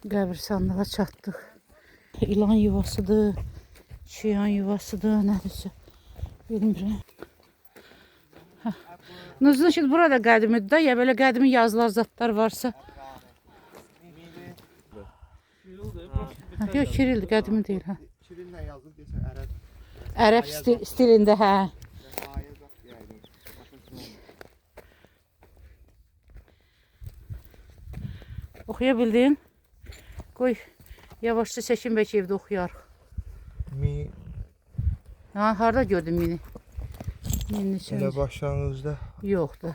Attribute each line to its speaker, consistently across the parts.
Speaker 1: Qəbirstanlığa çatdıq. İlan yuvasıdır, çıyan yuvasıdır, nədirsə. Bilmirəm. Nuzun şimdi burada qədimidir da, ya belə qədimi yazılar, zatlar varsa. Yox, Kirildir, qədimi deyil.
Speaker 2: Kirillə yazılıb desən ərəb.
Speaker 1: Ərəb stilində, hə. Oxuya bildin? Qoy, yavaşça çəkin bəlkə evdə oxuyarıq. Ha, harada gördün mini?
Speaker 2: Elə başlanğıcda.
Speaker 1: Yoxdur.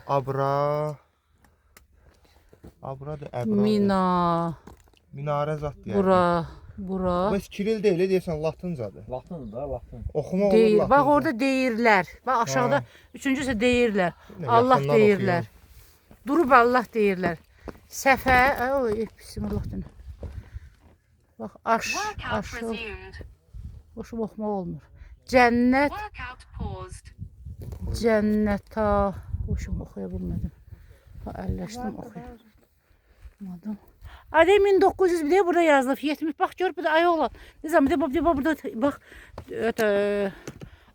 Speaker 2: Abradır, əbra. Minarə zat deyər.
Speaker 1: Bura.
Speaker 2: Bəs Kiril deyil, deyəsən Latıncadır.
Speaker 3: Latındır da, latın.
Speaker 2: Oxuma olur
Speaker 1: Deyir.
Speaker 2: Latınca.
Speaker 1: Bax orada deyirlər. Bax aşağıda üçüncüsü deyirlər. Allah deyirlər. Durub Allah deyirlər. Səfə, oy, bismillah deyir. Bax aşağı. Boşum oxumaq olmur. Cənnət. Cənnətə. Boşum oxuya bilmədim. Əlləşdim oxuyamadım. Adı 1900 bir de burada yazılıb. 70 bax gör bir de ay oğlan. Ne zaman bir de burada bax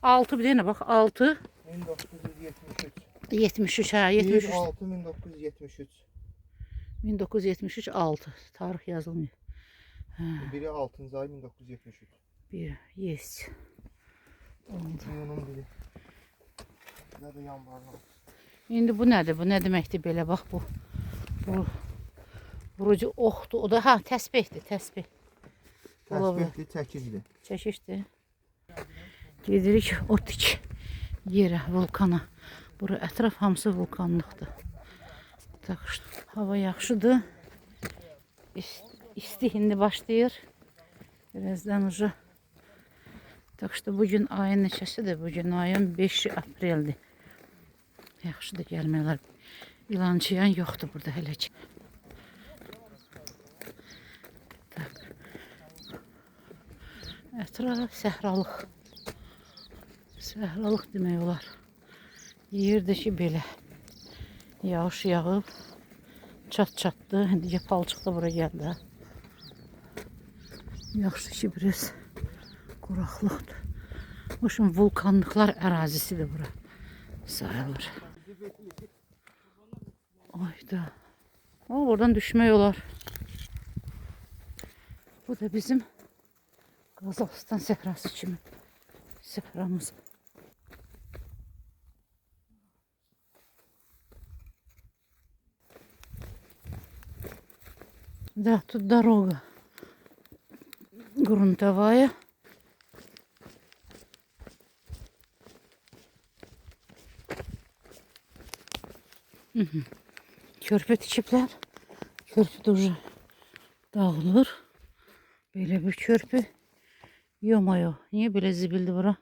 Speaker 1: 6 bir de ne bax 6
Speaker 2: 1973.
Speaker 1: 73 ha 73
Speaker 2: 6 1973.
Speaker 1: 1973 6 tarix yazılmıyor.
Speaker 2: Biri 6. ay 1973.
Speaker 1: Bir yes.
Speaker 2: Onun biri. Ya da yanvarlı.
Speaker 1: İndi bu nədir? Bu nə deməkdir belə bax bu. Vurucu oxdur. O da ha təsbihdir, təsbih.
Speaker 2: Təsbihdir, çəkicdir.
Speaker 1: Çəkişdir. Gedirik o tik yerə, vulkana. Bura ətraf hamısı vulkanlıqdır. Tak işte, hava yaxşıdır. İsti indi başlayır. Birazdan uca. Tak işte bugün ayın neçəsidir? Bugün ayın 5 apreldir. Yaxşıdır gəlmələr. İlançıyan yoxdur burada hələ ki. Ətraf səhralıq. Səhralıq demək olar. Yerdəki belə. Yağış yağıb. Çat-çatdı. İndi palçıq da bura gəldi. Yaxşı ki biraz quraqlıqdır. Boşun vulkanlıqlar ərazisidir bura. Sayılır. Ayda. Oradan düşmək olar. Bu da bizim Qazaxıstan səhrası kimi səhramız. Да, тут дорога грунтовая. Körpü tikiblər. Körpü də uca dağılır. Belə bir körpü. Yomayo. Niye böyle zibildi bura?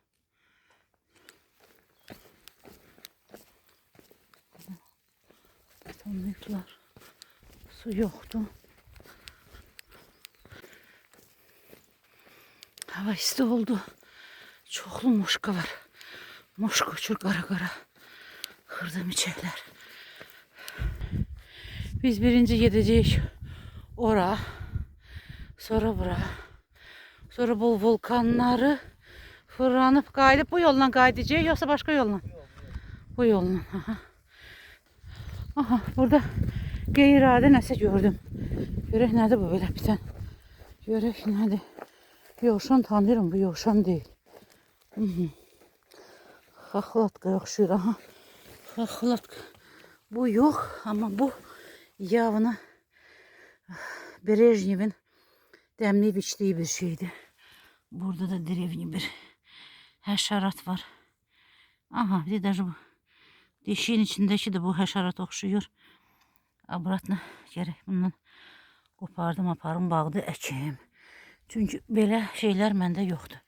Speaker 1: Betonluklar. Su yoktu. Hava isti oldu. Çoxlu muşka var. Muşka uçur qara-qara. Xırda miçəklər. Biz birinci gedəcəyik ora. Sonra bura. Sonra bu vulkanları fırlanıp qayıdıb bu yolla qayıdacağıq yoksa başka yolla? Bu yolla. Aha, burada qeyri-adi nəsə gördüm. Görək nədir bu belə bitən? Görək nədir? Yovşan tanıyırım, bu yovşan deyil. Xaxlatka yoxşuyur, aha. Xaxlatka. Bu yox, amma bu yavını Brejnevin demleyip içtiği bir şeydi. Burada da drevni bir həşərat var. Aha, bir de bu deşiğin içindeki de bu həşərat oxşuyur. Abratına gerek bundan qopardım, aparım bağda əkim. Çünkü belə şeyler məndə yoxdur.